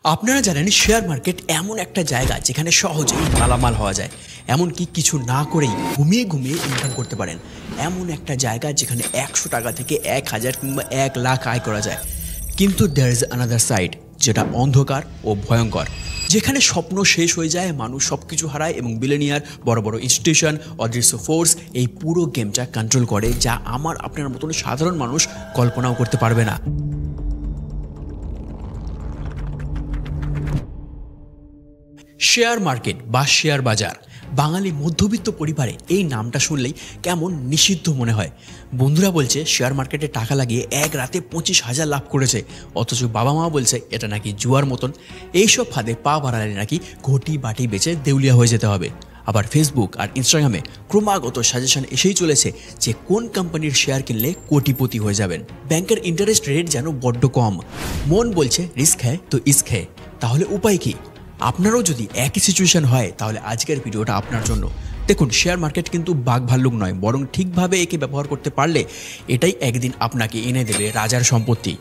আপনারা জানেন share market এমন একটা জায়গা যেখানে সহজেই মালামাল হওয়া যায়, এমনকি কিছু না করেই ঘুমিয়ে ঘুমিয়ে ইনকাম করতে পারেন। এমন একটা জায়গা যেখানে 100 টাকা থেকে 1000 কিংবা 1 লাখ আয় করা যায়। কিন্তু দেয়ার ইজ আনাদার সাইড, যেটা অন্ধকার ও ভয়ঙ্কর, যেখানে স্বপ্ন শেষ হয়ে যায়, মানুষ সব কিছু হারায় এবং বিলিয়নিয়ার, বড় বড় ইনস্টিটিউশন, অদৃশ্য ফোর্স এই পুরো গেমটা কন্ট্রোল করে, যা আমার আপনার মতন সাধারণ মানুষ কল্পনাও করতে পারবে না। শেয়ার মার্কেট বা শেয়ার বাজার, বাঙালি মধ্যবিত্ত পরিবারে এই নামটা শুনলেই কেমন নিষিদ্ধ মনে হয়। বন্ধুরা বলছে শেয়ার মার্কেটে টাকা লাগিয়ে এক রাতে 25,000 লাভ করেছে, অথচ বাবা মা বলছে এটা নাকি জুয়ার মতন। এইসব ফাঁদে পা বাড়ালে নাকি ঘটি বাটি বেচে দেউলিয়া হয়ে যেতে হবে। আবার ফেসবুক আর ইনস্টাগ্রামে ক্রমাগত সাজেশন এসেই চলেছে যে কোন কোম্পানির শেয়ার কিনলে কোটিপতি হয়ে যাবেন। ব্যাংকের ইন্টারেস্ট রেট যেন বড্ড কম। মন বলছে রিস্ক হ্যায় তো ইস্ক হ্যায়, তাহলে উপায় কি? আপনারও যদি একই সিচুয়েশন হয় তাহলে আজকের ভিডিওটা আপনার জন্য। দেখুন, শেয়ার মার্কেট কিন্তু বাঘ ভাল্লুক নয়, বরং ঠিকভাবে একে ব্যবহার করতে পারলে এটাই একদিন আপনাকে এনে দেবে রাজার সম্পত্তি।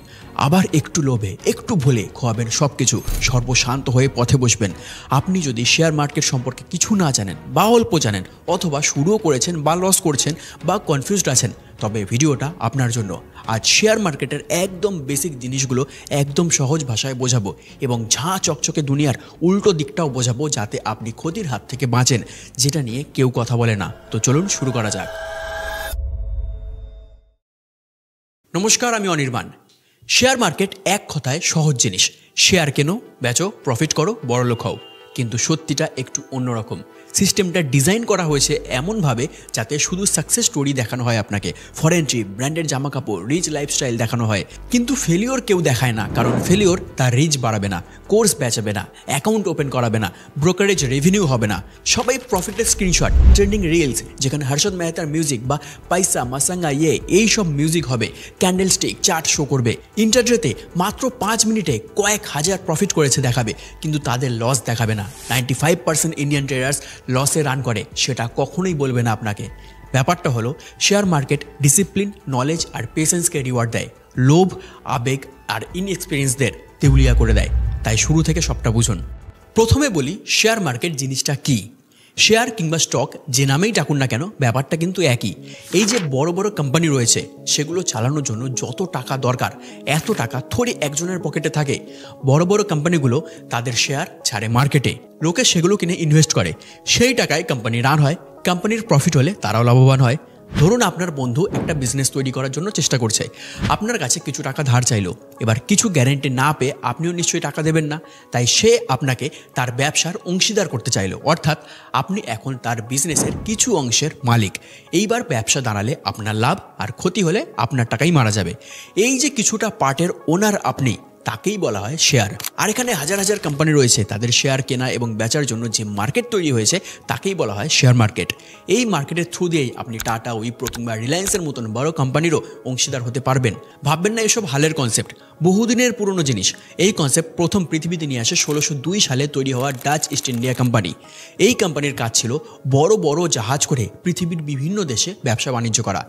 আবার একটু লোভে, একটু ভুলে খোয়াবেন সব কিছু, সর্বশান্ত হয়ে পথে বসবেন। আপনি যদি শেয়ার মার্কেট সম্পর্কে কিছু না জানেন বা অল্প জানেন, অথবা শুরুও করেছেন বা লস করছেন বা কনফিউজড আছেন, তবে ভিডিওটা আপনার জন্য। আজ শেয়ার মার্কেটের একদম বেসিক জিনিসগুলো একদম সহজ ভাষায় বোঝাবো এবং ঝাঁ চকচকে দুনিয়ার উল্টো দিকটাও বোঝাবো, যাতে আপনি ক্ষতির হাত থেকে বাঁচেন, যেটা নিয়ে কেউ কথা বলে না। তো চলুন শুরু করা যাক। নমস্কার, আমি অনির্বাণ। শেয়ার মার্কেট এক কথায় সহজ জিনিস। শেয়ার কেনো, বেচো, প্রফিট করো, বড়লোক হও। কিন্তু সত্যিটা একটু অন্যরকম। সিস্টেমটা ডিজাইন করা হয়েছে এমনভাবে যাতে শুধু সাকসেস স্টোরি দেখানো হয় আপনাকে, ফরেন ট্রিপ, ব্র্যান্ডেড জামা কাপড়, রিচ লাইফস্টাইল দেখানো হয়, কিন্তু ফেলিওর কেউ দেখায় না। কারণ ফেলিওর তার রিচ বাড়াবে না, কোর্স বেচাবে না, অ্যাকাউন্ট ওপেন করাবে না, ব্রোকারেজ রেভিনিউ হবে না। সবাই প্রফিটের স্ক্রিনশট, ট্রেন্ডিং রিলস যেখানে হর্ষদ মেহতার মিউজিক বা পয়সা মাসাঙ্গা এইসব মিউজিক হবে, ক্যান্ডেল স্টিক চার্ট শো করবে, ইন্টারডেতে মাত্র 5 মিনিটে কয়েক হাজার প্রফিট করেছে দেখাবে, কিন্তু তাদের লস দেখাবে না। 95% ইন্ডিয়ান ট্রেডার্স লসে রান করে, সেটা কখনোই বলবে না আপনাকে। ব্যাপারটা হলো শেয়ার মার্কেট ডিসিপ্লিন, নলেজ আর পেশেন্সকে রিওয়ার্ড দেয়, লোভ, আবেগ আর ইনএক্সপিরিয়েন্সদের দেউলিয়া করে দেয়। তাই শুরু থেকে সবটা বুঝুন। প্রথমে বলি শেয়ার মার্কেট জিনিসটা কি। শেয়ার কিংবা স্টক যে নামেই ডাকুন না কেন, ব্যাপারটা কিন্তু একই। এই যে বড় বড় কোম্পানি রয়েছে, সেগুলো চালানোর জন্য যত টাকা দরকার, এত টাকা থোড়ি একজনের পকেটে থাকে। বড় বড় কোম্পানিগুলো তাদের শেয়ার ছাড়ে মার্কেটে, লোকে সেগুলো কিনে ইনভেস্ট করে, সেই টাকায় কোম্পানি রান হয়, কোম্পানির প্রফিট হলে তারাও লাভবান হয়। ধরুন আপনার বন্ধু একটা বিজনেস তৈরি করার জন্য চেষ্টা করছে, আপনার কাছে কিছু টাকা ধার চাইলো। এবার কিছু গ্যারেন্টি না পেয়ে আপনিও নিশ্চয়ই টাকা দেবেন না, তাই সে আপনাকে তার ব্যবসার অংশীদার করতে চাইলো, অর্থাৎ আপনি এখন তার বিজনেসের কিছু অংশের মালিক। এইবার ব্যবসা দাঁড়ালে আপনার লাভ, আর ক্ষতি হলে আপনার টাকাই মারা যাবে। এই যে কিছুটা পার্টের ওনার আপনি, তাকেই বলা হয় শেয়ার। আর এখানে হাজার হাজার কোম্পানি রয়েছে, তাদের শেয়ার কেনা এবং বেচার জন্য যে মার্কেট তৈরি হয়েছে তাকেই বলা হয় শেয়ার মার্কেট। এই মার্কেটের থ্রু দিয়েই আপনি টাটা, উইপ্রো কিংবা রিলায়েন্সের মতন বড় কোম্পানিরও অংশীদার হতে পারবেন। ভাববেন না এসব হালের কনসেপ্ট, বহুদিনের পুরনো জিনিস। এই কনসেপ্ট প্রথম পৃথিবীতে নিয়ে আসে 1602 সালে তৈরি হওয়া ডাচ ইস্ট ইন্ডিয়া কোম্পানি। এই কোম্পানির কাজ ছিল বড় বড় জাহাজ করে পৃথিবীর বিভিন্ন দেশে ব্যবসা বাণিজ্য করা।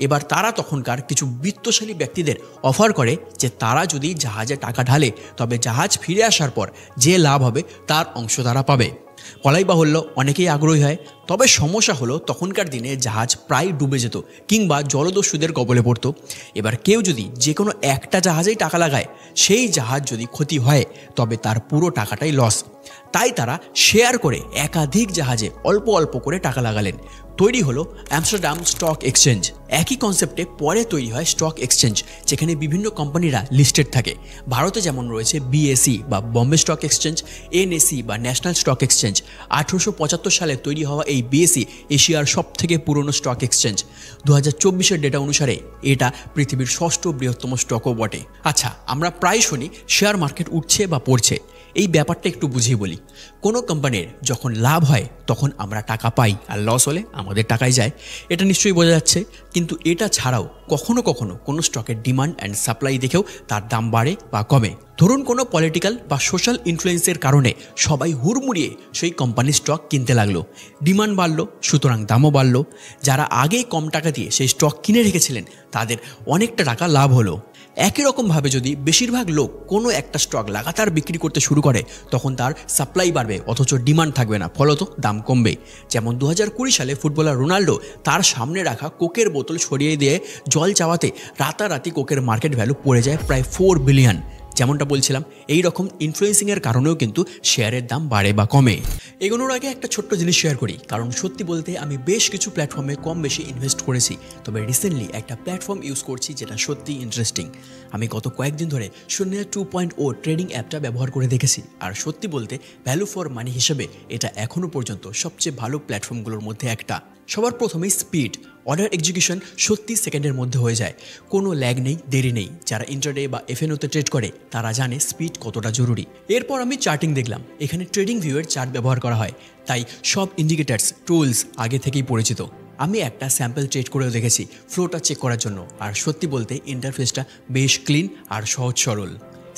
এবার তারা তখনকার কিছু বিত্তশালী ব্যক্তিদের অফার করে যে তারা যদি জাহাজে টাকা ঢালে, তবে জাহাজ ফিরে আসার পর যে লাভ হবে তার অংশ তারা পাবে। বলাই বাহুল্য, অনেকেই আগ্রহী হয়। তবে সমস্যা হলো তখনকার দিনে জাহাজ প্রায় ডুবে যেত কিংবা জলদস্যুদের কবলে পড়তো। এবার কেউ যদি যে কোনো একটা জাহাজেই টাকা লাগায়, সেই জাহাজ যদি ক্ষতি হয় তবে তার পুরো টাকাটাই লস। তাই তারা শেয়ার করে একাধিক জাহাজে অল্প অল্প করে টাকা লাগালেন। তৈরি হলো আমস্টারডাম স্টক এক্সচেঞ্জ। একই কনসেপ্টে পরে তৈরি হয় স্টক এক্সচেঞ্জ, যেখানে বিভিন্ন কোম্পানিরা লিস্টেড থাকে। ভারতে যেমন রয়েছে বিএসই বা বম্বে স্টক এক্সচেঞ্জ, এনএসই বা ন্যাশনাল স্টক এক্সচেঞ্জ। 1875 সালে তৈরি হওয়া এই বিএসই এশিয়ার সব থেকে পুরনো স্টক এক্সচেঞ্জ। 2024-এর ডেটা অনুসারে এটা পৃথিবীর 6ষ্ঠ বৃহত্তম স্টকও বটে। আচ্ছা, আমরা প্রায় শুনি শেয়ার মার্কেট উঠছে বা পড়ছে। এই ব্যাপারটা একটু বুঝিয়ে বলি। কোনো কোম্পানির যখন লাভ হয় তখন আমরা টাকা পাই, আর লস হলে আমাদের টাকাই যায়, এটা নিশ্চয়ই বোঝা যাচ্ছে। কিন্তু এটা ছাড়াও কখনো কখনো কোনো স্টকের ডিমান্ড অ্যান্ড সাপ্লাই দেখেও তার দাম বাড়ে বা কমে। ধরুন কোনো পলিটিক্যাল বা সোশ্যাল ইনফ্লুয়েন্সের কারণে সবাই হুড়মুড়িয়ে সেই কোম্পানির স্টক কিনতে লাগলো, ডিমান্ড বাড়লো, সুতরাং দামও বাড়লো। যারা আগেই কম টাকা দিয়ে সেই স্টক কিনে রেখেছিলেন তাদের অনেকটা টাকা লাভ হলো। একই রকমভাবে যদি বেশিরভাগ লোক কোনো একটা স্টক লাগাতার বিক্রি করতে শুরু করে তখন তার সাপ্লাই বাড়বে অথচ ডিমান্ড থাকবে না, ফলত দাম কমবে। যেমন 2020 সালে ফুটবলার রোনাল্ডো তার সামনে রাখা কোকের বোতল সরিয়ে দিয়ে জল চাওয়াতে রাতারাতি কোকের মার্কেট ভ্যালু পড়ে যায় প্রায় 4 বিলিয়ন। যেমনটা বলছিলাম, এই রকম ইনফ্লুয়েন্সিংয়ের কারণেও কিন্তু শেয়ারের দাম বাড়ে বা কমে। এগোনোর আগে একটা ছোট্ট জিনিস শেয়ার করি, কারণ সত্যি বলতে আমি বেশ কিছু প্ল্যাটফর্মে কম বেশি ইনভেস্ট করেছি, তবে রিসেন্টলি একটা প্ল্যাটফর্ম ইউজ করছি যেটা সত্যি ইন্টারেস্টিং। আমি গত কয়েকদিন ধরে শূন্য 2.0 ট্রেডিং অ্যাপটা ব্যবহার করে দেখেছি, আর সত্যি বলতে ভ্যালু ফর মানি হিসেবে এটা এখনও পর্যন্ত সবচেয়ে ভালো প্ল্যাটফর্মগুলোর মধ্যে একটা। সবার প্রথমেই স্পিড, অর্ডার এক্সিকিউশন সত্যি সেকেন্ডের মধ্যে হয়ে যায়, কোনো ল্যাগ নেই, দেরি নেই। যারা ইন্টারডে বা এফএনওতে ট্রেড করে তারা জানে স্পিড কতটা জরুরি। এরপর আমি চার্টিং দেখলাম, এখানে ট্রেডিং ভিউয়ের চার্ট ব্যবহার করা হয়, তাই সব ইন্ডিকেটার্স টুলস আগে থেকেই পরিচিত। আমি একটা স্যাম্পল ট্রেড করেও দেখেছি ফ্লোটা চেক করার জন্য, আর সত্যি বলতে ইন্টারফেসটা বেশ ক্লিন আর সহজ সরল।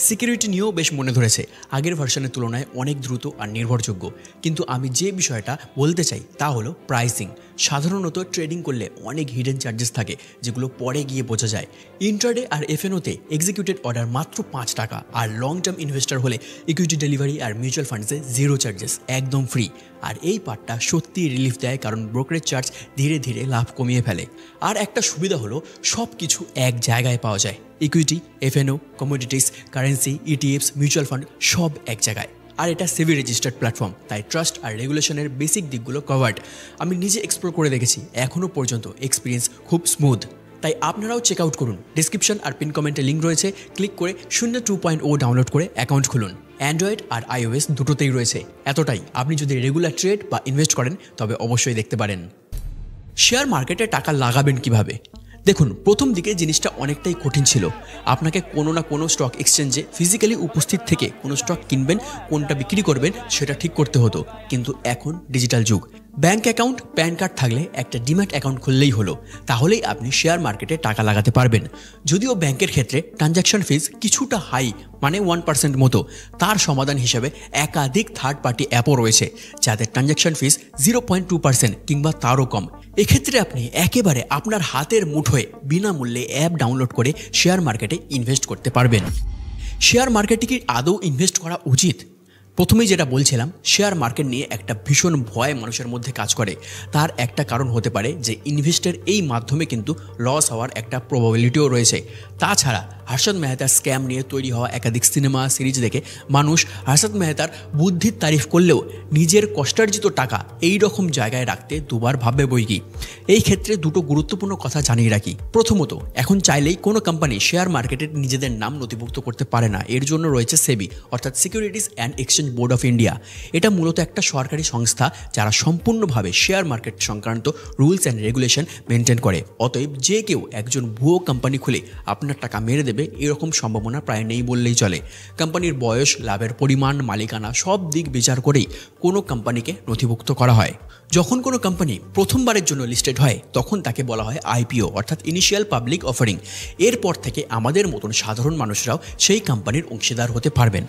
সিকিউরিটি নিয়েও বেশ মনে ধরেছে, আগের ভার্সনের তুলনায় অনেক দ্রুত আর নির্ভরযোগ্য। কিন্তু আমি যে বিষয়টা বলতে চাই তা হলো প্রাইসিং। সাধারণত ট্রেডিং করলে অনেক হিডেন চার্জেস থাকে যেগুলো পরে গিয়ে বোঝা যায়। ইন্ট্রাডে আর এফএনওতে এক্সিকিউটেড অর্ডার মাত্র 5 টাকা, আর লং টার্ম ইনভেস্টার হলে ইকুইটি ডেলিভারি আর মিউচুয়াল ফান্ডসে 0 চার্জেস, একদম ফ্রি। আর এই পার্টটা সত্যি রিলিফ দেয়, কারণ ব্রোকারেজ চার্জ ধীরে ধীরে লাভ কমিয়ে ফেলে। আর একটা সুবিধা হলো সব কিছু এক জায়গায় পাওয়া যায়, equity, F&O, commodities, currency, ETFs, mutual fund সব এক জায়গায়। আর এটা সেবি রেজিস্টার্ড প্ল্যাটফর্ম, তাই ট্রাস্ট আর রেগুলেশনের বেসিক দিকগুলো কভার্ড। আমি নিজে এক্সপ্লোর করে দেখেছি, এখনও পর্যন্ত এক্সপিরিয়েন্স খুব স্মুথ। তাই আপনারাও চেক আউট করুন। ডিসক্রিপশন আর পিন কমেন্টে লিঙ্ক রয়েছে, ক্লিক করে 2.0 ডাউনলোড করে অ্যাকাউন্ট খুলুন। অ্যান্ড্রয়েড আর iOS দুটোতেই রয়েছে। এতটাই, আপনি যদি রেগুলার ট্রেড বা ইনভেস্ট করেন তবে অবশ্যই দেখতে পারেন। শেয়ার মার্কেটে টাকা লাগাবেন কিভাবে? দেখুন, প্রথম দিকে জিনিসটা অনেকটাই কঠিন ছিল। আপনাকে কোনো না কোনো স্টক এক্সচেঞ্জে ফিজিক্যালি উপস্থিত থেকে কোনো স্টক কিনবেন, কোনটা বিক্রি করবেন সেটা ঠিক করতে হতো। কিন্তু এখন ডিজিটাল যুগ, ব্যাঙ্ক অ্যাকাউন্ট, প্যান কার্ড থাকলে একটা ডিম্যাট অ্যাকাউন্ট খুললেই হলো, তাহলেই আপনি শেয়ার মার্কেটে টাকা লাগাতে পারবেন। যদিও ব্যাংকের ক্ষেত্রে ট্রানজ্যাকশন ফিজ কিছুটা হাই, মানে 1% মতো, তার সমাধান হিসেবে একাধিক থার্ড পার্টি অ্যাপও রয়েছে যাদের ট্রানজ্যাকশন ফিজ 0.2% কিংবা তারও কম। এক্ষেত্রে আপনি একেবারে আপনার হাতের মুঠোয় বিনামূল্যে অ্যাপ ডাউনলোড করে শেয়ার মার্কেটে ইনভেস্ট করতে পারবেন। শেয়ার মার্কেটে কি আদৌ ইনভেস্ট করা উচিত? প্রথমেই যেটা বলছিলাম, শেয়ার মার্কেট নিয়ে একটা ভীষণ ভয় মানুষের মধ্যে কাজ করে। তার একটা কারণ হতে পারে যে ইনভেস্টের এই মাধ্যমে কিন্তু লস হওয়ার একটা প্রবাবিলিটিও রয়েছে। তাছাড়া হর্ষদ মেহতার স্ক্যাম নিয়ে তৈরি হওয়া একাধিক সিনেমা সিরিজ দেখে মানুষ হর্ষদ মেহতার বুদ্ধির তারিফ করলেও নিজের কষ্টার্জিত টাকা এই রকম জায়গায় রাখতে দুবার ভাববে বই কি। এই ক্ষেত্রে দুটো গুরুত্বপূর্ণ কথা জানিয়ে রাখি। প্রথমত, এখন চাইলেই কোনো কোম্পানি শেয়ার মার্কেটে নিজেদের নাম নথিভুক্ত করতে পারে না। এর জন্য রয়েছে সেবি, অর্থাৎ securities and exchange board of India. এটা মূলত একটা সরকারি সংস্থা যারা সম্পূর্ণভাবে শেয়ার মার্কেট সংক্রান্ত রুলস অ্যান্ড রেগুলেশন মেনটেন করে। অতএব যে কেউ একজন ভুয়ো কোম্পানি খুলে আপনার টাকা মেরে দেবে এরকম সম্ভাবনা প্রায় নেই বললেই চলে। কোম্পানির বয়স, লাভের পরিমাণ, মালিকানা সব দিক বিচার করেই কোনো কোম্পানিকে নথিভুক্ত করা হয়। যখন কোনো কোম্পানি প্রথমবারের জন্য লিস্টেড হয় তখন তাকে বলা হয় আইপিও, অর্থাৎ ইনিশিয়াল পাবলিক অফারিং। এরপর থেকে আমাদের মতন সাধারণ মানুষরাও সেই কোম্পানির অংশীদার হতে পারবেন।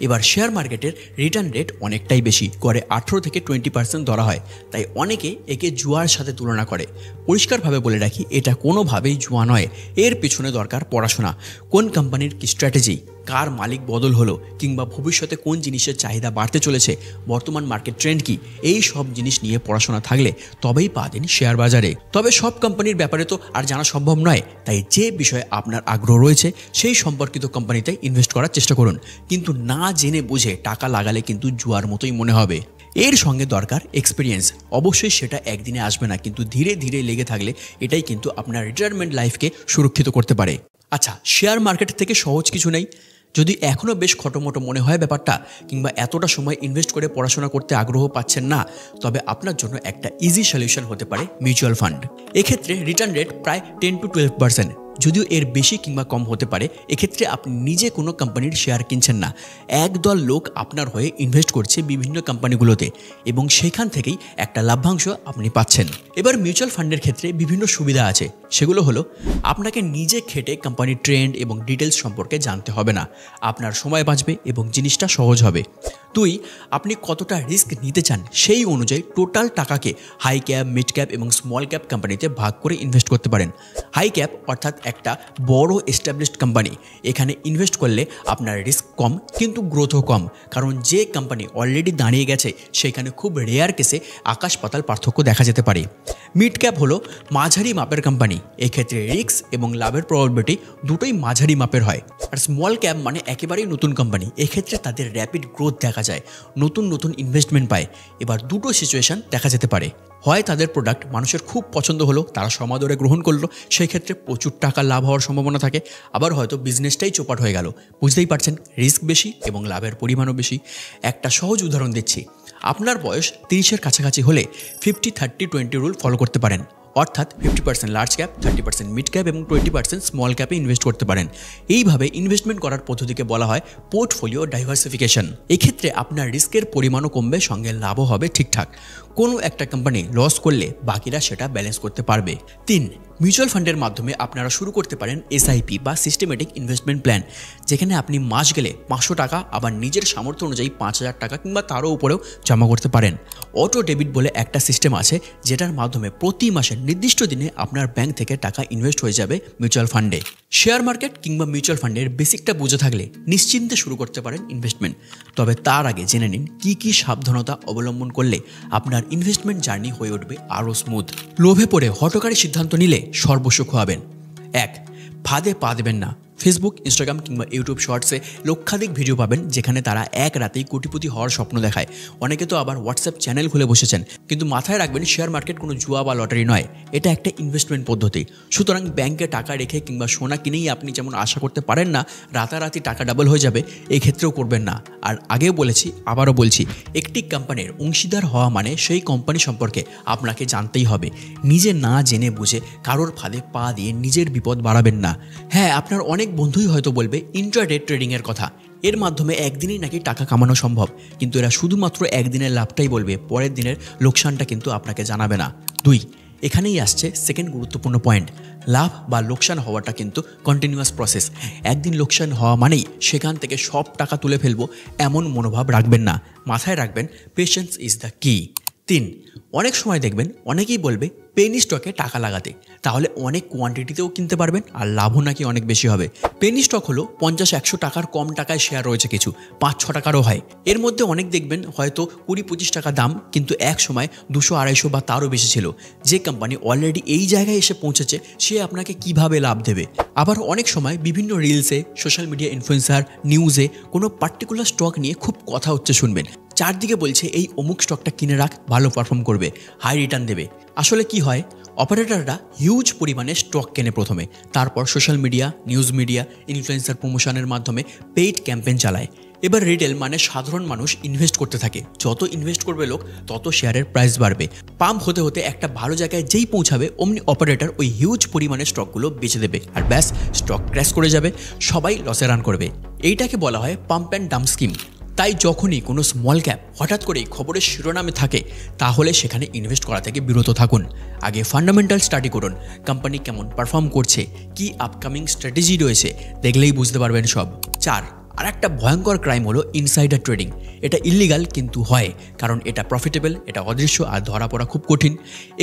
এবার শেয়ার মার্কেটের রিটার্ন রেট অনেকটাই বেশি, গড়ে 18 থেকে 20% ধরা হয়, তাই অনেকে একে জুয়ার সাথে তুলনা করে। পরিষ্কারভাবে বলে রাখি, এটা কোনোভাবেই জুয়া নয়। এর পিছনে দরকার পড়াশোনা। কোন কোম্পানির কি স্ট্র্যাটেজি, কার মালিক বদল হলো, কিংবা ভবিষ্যতে কোন জিনিসের চাহিদা বাড়তে চলেছে, বর্তমান মার্কেট ট্রেন্ড কি, এই সব জিনিস নিয়ে পড়াশোনা থাকলে তবেই পা দিন শেয়ার বাজারে। তবে সব কোম্পানির ব্যাপারে তো আর জানা সম্ভব নয়, তাই যে বিষয়ে আপনার আগ্রহ রয়েছে সেই সম্পর্কিত কোম্পানিতে ইনভেস্ট করার চেষ্টা করুন। কিন্তু না জেনে বুঝে টাকা লাগালে কিন্তু জুয়ার মতোই মনে হবে। এর সঙ্গে দরকার এক্সপিরিয়েন্স। অবশ্যই সেটা একদিনে আসবে না, কিন্তু ধীরে ধীরে লেগে থাকলে এটাই কিন্তু আপনার রিটায়ারমেন্ট লাইফকে সুরক্ষিত করতে পারে। আচ্ছা, শেয়ার মার্কেট থেকে সহজ কিছু নেই। যদি এখনও বেশ খটোমটো মনে হয় ব্যাপারটা, কিংবা এতটা সময় ইনভেস্ট করে পড়াশোনা করতে আগ্রহ পাচ্ছেন না, তবে আপনার জন্য একটা ইজি সলিউশন হতে পারে মিউচুয়াল ফান্ড। এক্ষেত্রে রিটার্ন রেট প্রায় 10 to 12%, যদিও এর বেশি কিংবা কম হতে পারে। এক্ষেত্রে আপনি নিজে কোনো কোম্পানির শেয়ার কিনছেন না, একদল লোক আপনার হয়ে ইনভেস্ট করছে বিভিন্ন কোম্পানিগুলোতে, এবং সেখান থেকেই একটা লাভ্যাংশ আপনি পাচ্ছেন। এবার মিউচুয়াল ফান্ডের ক্ষেত্রে বিভিন্ন সুবিধা আছে। সেগুলো হলো, আপনাকে নিজে খেটে কোম্পানির ট্রেন্ড এবং ডিটেলস সম্পর্কে জানতে হবে না, আপনার সময় বাঁচবে এবং জিনিসটা সহজ হবে। 2, আপনি কতটা রিস্ক নিতে চান সেই অনুযায়ী টোটাল টাকাকে হাই ক্যাপ, মিড ক্যাপ এবং স্মল ক্যাপ কোম্পানিতে ভাগ করে ইনভেস্ট করতে পারেন। হাই ক্যাপ অর্থাৎ একটা বড় এস্টাবলিশড কোম্পানি, এখানে ইনভেস্ট করলে আপনার রিস্ক কম কিন্তু গ্রোথও কম, কারণ যে কোম্পানি অলরেডি দাঁড়িয়ে গেছে সেখানে খুব রেয়ার কেসে আকাশ পাতাল পার্থক্য দেখা যেতে পারে। মিড ক্যাপ হলো মাঝারি মাপের কোম্পানি, এক্ষেত্রে রিস্ক এবং লাভের প্রবাবিলিটি দুটোই মাঝারি মাপের হয়। আর স্মল ক্যাপ মানে একেবারেই নতুন কোম্পানি, এক্ষেত্রে তাদের র্যাপিড গ্রোথ দেখা যায়, নতুন নতুন ইনভেস্টমেন্ট পায়। এবার দুটো সিচুয়েশন দেখা যেতে পারে, হয় তাদের প্রোডাক্ট মানুষের খুব পছন্দ হলো, তারা সমাদরে গ্রহণ করলো, সেই ক্ষেত্রে প্রচুর টাকা লাভ হওয়ার সম্ভাবনা থাকে, আবার হয়তো বিজনেসটাই চোপাট হয়ে গেল। বুঝতেই পারছেন, রিস্ক বেশি এবং লাভের পরিমাণও বেশি। একটা সহজ উদাহরণ দিচ্ছি, আপনার বয়স 30-এর কাছাকাছি হলে 50-30-20 রুল ফলো করতে পারেন, অর্থাৎ 50% লার্জ ক্যাপ, 30% মিড ক্যাপ এবং 20% স্মল ক্যাপে ইনভেস্ট করতে পারেন। এইভাবে ইনভেস্টমেন্ট করার পদ্ধতিকে বলা হয় পোর্টফোলিও ডাইভার্সিফিকেশন। এক্ষেত্রে আপনার রিস্কের পরিমাণও কমবে, সঙ্গে লাভও হবে ঠিকঠাক। কোনো একটা কোম্পানি লস করলে বাকিরা সেটা ব্যালেন্স করতে পারবে। 3, মিউচুয়াল ফান্ডের মাধ্যমে আপনারা শুরু করতে পারেন এসআইপি বা সিস্টেমেটিক ইনভেস্টমেন্ট প্ল্যান, যেখানে আপনি মাস গেলে 500 টাকা আবার নিজের সামর্থ্য অনুযায়ী 5000 টাকা কিংবা তারও উপরেও জমা করতে পারেন। অটো ডেবিট বলে একটা সিস্টেম আছে, যেটার মাধ্যমে প্রতি মাসে নির্দিষ্ট দিনে আপনার ব্যাংক থেকে টাকা ইনভেস্ট হয়ে যাবে মিউচুয়াল ফান্ডে। শেয়ার মার্কেট কিংবা মিউচুয়াল ফান্ডের বেসিকটা বুঝে থাকলে নিশ্চিন্তে শুরু করতে পারেন ইনভেস্টমেন্ট। তবে তার আগে জেনে নিন কী কী সাবধানতা অবলম্বন করলে আপনার ইনভেস্টমেন্ট জার্নি হয়ে উঠবে আরও স্মুথ। লোভে পড়ে হঠকারী সিদ্ধান্ত নিলে সর্বস্ব খোয়াবেন। 1, ফাঁদে পা দেবেন না। ফেসবুক, ইনস্টাগ্রাম কিংবা ইউটিউব শর্টসে লক্ষাধিক ভিডিও পাবেন যেখানে তারা এক রাতেই কোটিপতি হওয়ার স্বপ্ন দেখায়। অনেকে তো আবার হোয়াটসঅ্যাপ চ্যানেল খুলে বসেছেন। কিন্তু মাথায় রাখবেন, শেয়ার মার্কেট কোনো জুয়া বা লটারি নয়, এটা একটা ইনভেস্টমেন্ট পদ্ধতি। সুতরাং ব্যাংকে টাকা রেখে কিংবা সোনা কিনেই আপনি যেমন আশা করতে পারেন না রাতারাতি টাকা ডাবল হয়ে যাবে, এই ক্ষেত্রেও করবেন না। আর আগেও বলেছি, আবারও বলছি, একটি কোম্পানির অংশীদার হওয়া মানে সেই কোম্পানি সম্পর্কে আপনাকে জানতেই হবে। নিজে না জেনে বুঝে কারোর ফাঁদে পা দিয়ে নিজের বিপদ বাড়াবেন না। হ্যাঁ, আপনার অনেক বন্ধুই হয়তো বলবে ইন্ট্রাডে ট্রেডিংয়ের কথা, এর মাধ্যমে একদিনেই নাকি টাকা কামানো সম্ভব, কিন্তু এরা শুধুমাত্র একদিনের লাভটাই বলবে, পরের দিনের লোকসানটা কিন্তু আপনাকে জানাবে না। 2, এখানেই আসছে সেকেন্ড গুরুত্বপূর্ণ পয়েন্ট, লাভ বা লোকসান হওয়াটা কিন্তু কন্টিনিউয়াস প্রসেস। একদিন লোকসান হওয়া মানেই সেখান থেকে সব টাকা তুলে ফেলবো এমন মনোভাব রাখবেন না। মাথায় রাখবেন, পেশেন্স ইজ দ্য কি। 3, অনেক সময় দেখবেন অনেকেই বলবে পেনি স্টকে টাকা লাগাতে, তাহলে অনেক কোয়ান্টিটিতেও কিনতে পারবেন আর লাভও নাকি অনেক বেশি হবে। পেনি স্টক হলো 50-100 টাকার কম টাকায় শেয়ার রয়েছে, কিছু 5-6 টাকারও হয়। এর মধ্যে অনেক দেখবেন হয়তো 20-25 টাকা দাম, কিন্তু এক সময় 200-250 বা তারও বেশি ছিল। যে কোম্পানি অলরেডি এই জায়গায় এসে পৌঁছেছে সে আপনাকে কিভাবে লাভ দেবে। আবার অনেক সময় বিভিন্ন রিলসে, সোশ্যাল মিডিয়া ইনফ্লুয়েন্সার, নিউজে কোনো পার্টিকুলার স্টক নিয়ে খুব কথা হচ্ছে শুনবেন, চারদিকে বলছে এই অমুক স্টকটা কিনে রাখ, ভালো পারফর্ম করবে, হাই রিটার্ন দেবে। আসলে কি হয়, অপারেটররা হিউজ পরিমাণে স্টক কেনে প্রথমে, তারপর social media, news media, influencer প্রমোশনের মাধ্যমে পেইড ক্যাম্পেইন চালায়। এবার রিটেল মানে সাধারণ মানুষ ইনভেস্ট করতে থাকে, যত ইনভেস্ট করবে লোক তত শেয়ারের প্রাইস বাড়বে। পাম্প হতে হতে একটা ভালো জায়গায় যেই পৌঁছাবে অমনি অপারেটর ওই হিউজ পরিমাণে স্টকগুলো বেচে দেবে, আর ব্যাস স্টক ক্র্যাশ করে যাবে, সবাই লসে রান করবে। এইটাকে বলা হয় পাম্প অ্যান্ড ডাম্প স্কিম। তাই যখনই কোনো স্মল ক্যাপ হঠাৎ করেই খবরের শিরোনামে থাকে, তাহলে সেখানে ইনভেস্ট করা থেকে বিরত থাকুন। আগে ফান্ডামেন্টাল স্টাডি করুন, কোম্পানি কেমন পারফর্ম করছে, কি আপকামিং স্ট্র্যাটেজি রয়েছে, দেখলেই বুঝতে পারবেন সব। 4, আর একটা ভয়ঙ্কর ক্রাইম হলো ইনসাইডার ট্রেডিং। এটা ইলিগাল কিন্তু হয়, কারণ এটা প্রফিটেবল, এটা অদৃশ্য আর ধরা পড়া খুব কঠিন।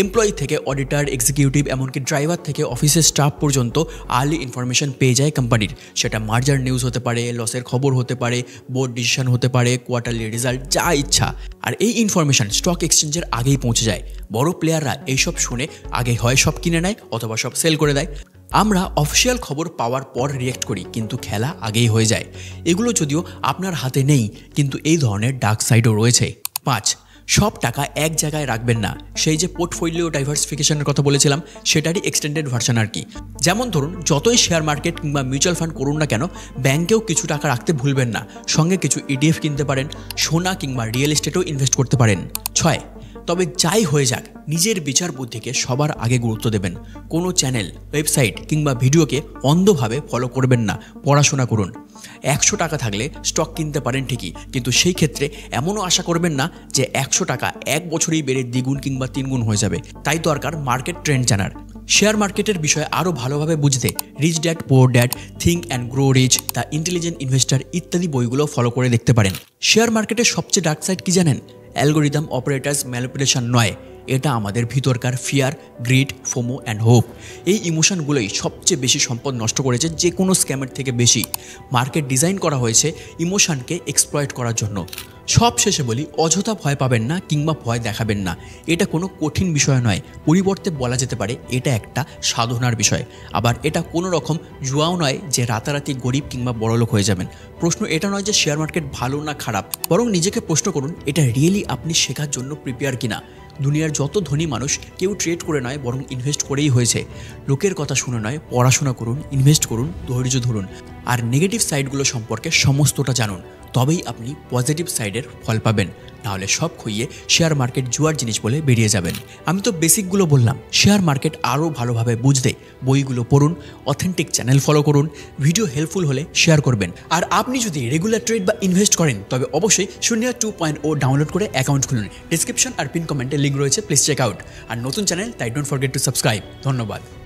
এমপ্লয়ি থেকে অডিটর, এক্সিকিউটিভ, এমনকি ড্রাইভার থেকে অফিসের স্টাফ পর্যন্ত আর্লি ইনফরমেশন পেয়ে যায় কোম্পানির। সেটা মার্জার নিউজ হতে পারে, লসের খবর হতে পারে, বোর্ড ডিসিশন হতে পারে, কোয়ার্টারলি রেজাল্ট, যা ইচ্ছা। আর এই ইনফরমেশন স্টক এক্সচেঞ্জের আগেই পৌঁছে যায়। বড় প্লেয়াররা এইসব শুনে আগে হয় সব কিনে নেয় অথবা সব সেল করে দেয়। আমরা অফিসিয়াল খবর পাওয়ার পর রিয়েক্ট করি, কিন্তু খেলা আগেই হয়ে যায়। এগুলো যদিও আপনার হাতে নেই, কিন্তু এই ধরনের ডার্ক সাইডও রয়েছে। 5, সব টাকা এক জায়গায় রাখবেন না। সেই যে পোর্টফোলিও ডাইভার্সিফিকেশনের কথা বলেছিলাম, সেটারই এক্সটেন্ডেড ভার্সন আর কি। যেমন ধরুন, যতই শেয়ার মার্কেট কিংবা মিউচুয়াল ফান্ড করুন না কেন, ব্যাংকেও কিছু টাকা রাখতে ভুলবেন না। সঙ্গে কিছু ইডিএফ কিনতে পারেন, সোনা কিংবা রিয়েল এস্টেটেও ইনভেস্ট করতে পারেন। 6, তবে যাই হয়ে যাক, নিজের বিচার বুদ্ধিকে সবার আগে গুরুত্ব দেবেন। কোনো চ্যানেল, ওয়েবসাইট কিংবা ভিডিওকে অন্ধভাবে ফলো করবেন না, পড়াশোনা করুন। 100 টাকা থাকলে স্টক কিনতে পারেন ঠিকই, কিন্তু সেই ক্ষেত্রে এমনও আশা করবেন না যে 100 টাকা এক বছরেই বেড়ে দ্বিগুণ কিংবা 3 গুণ হয়ে যাবে। তাই দরকার মার্কেট ট্রেন্ড জানার। শেয়ার মার্কেটের বিষয়ে আরও ভালোভাবে বুঝতে Rich Dad Poor Dad, Think and Grow Rich, the Intelligent Investor ইত্যাদি বইগুলো ফলো করে দেখতে পারেন। শেয়ার মার্কেটের সবচেয়ে ডার্ক সাইড কি জানেন? অ্যালগোরিদম অপারেটার্স ম্যানিপুলেশন নয়, এটা আমাদের ভিতরকার fear, grid, FOMO and hope. এই ইমোশনগুলোই সবচেয়ে বেশি সম্পদ নষ্ট করেছে যে কোনো স্ক্যামের থেকে বেশি। মার্কেট ডিজাইন করা হয়েছে ইমোশনকে এক্সপ্লয়েট করার জন্য। সব শেষে বলি, অযথা ভয় পাবেন না কিংবা ভয় দেখাবেন না। এটা কোনো কঠিন বিষয় নয়, পরিবর্তে বলা যেতে পারে এটা একটা সাধনার বিষয়। আবার এটা কোনো রকম জুয়াও নয় যে রাতারাতি গরিব কিংবা বড়লোক হয়ে যাবেন। প্রশ্ন এটা নয় যে শেয়ার মার্কেট ভালো না খারাপ, বরং নিজেকে প্রশ্ন করুন এটা রিয়েলি আপনি শেখার জন্য প্রিপেয়ার কিনা। দুনিয়ার যত ধনী মানুষ কেউ ট্রেড করে নয়, বরং ইনভেস্ট করেই হয়েছে। লোকের কথা শুনে নয়, পড়াশোনা করুন, ইনভেস্ট করুন, ধৈর্য ধরুন, আর নেগেটিভ সাইডগুলো সম্পর্কে সমস্তটা জানুন। তবেই আপনি পজিটিভ সাইডের ফল পাবেন। নাহলে সব খুইয়ে শেয়ার মার্কেট জুয়ার জিনিস বলে বেরিয়ে যাবেন। আমি তো বেসিকগুলো বললাম, শেয়ার মার্কেট আরও ভালোভাবে বুঝতে বইগুলো পড়ুন, অথেন্টিক চ্যানেল ফলো করুন, ভিডিও হেল্পফুল হলে শেয়ার করবেন। আর আপনি যদি রেগুলার ট্রেড বা ইনভেস্ট করেন তবে অবশ্যই শূন্যা 2.0 ডাউনলোড করে অ্যাকাউন্ট খুলুন। ডিসক্রিপশন আর পিন কমেন্টে লিঙ্ক রয়েছে, প্লিজ চেক আউট। আর নতুন চ্যানেল, তাই ডোন্ট ফরগেট টু সাবস্ক্রাইব। ধন্যবাদ।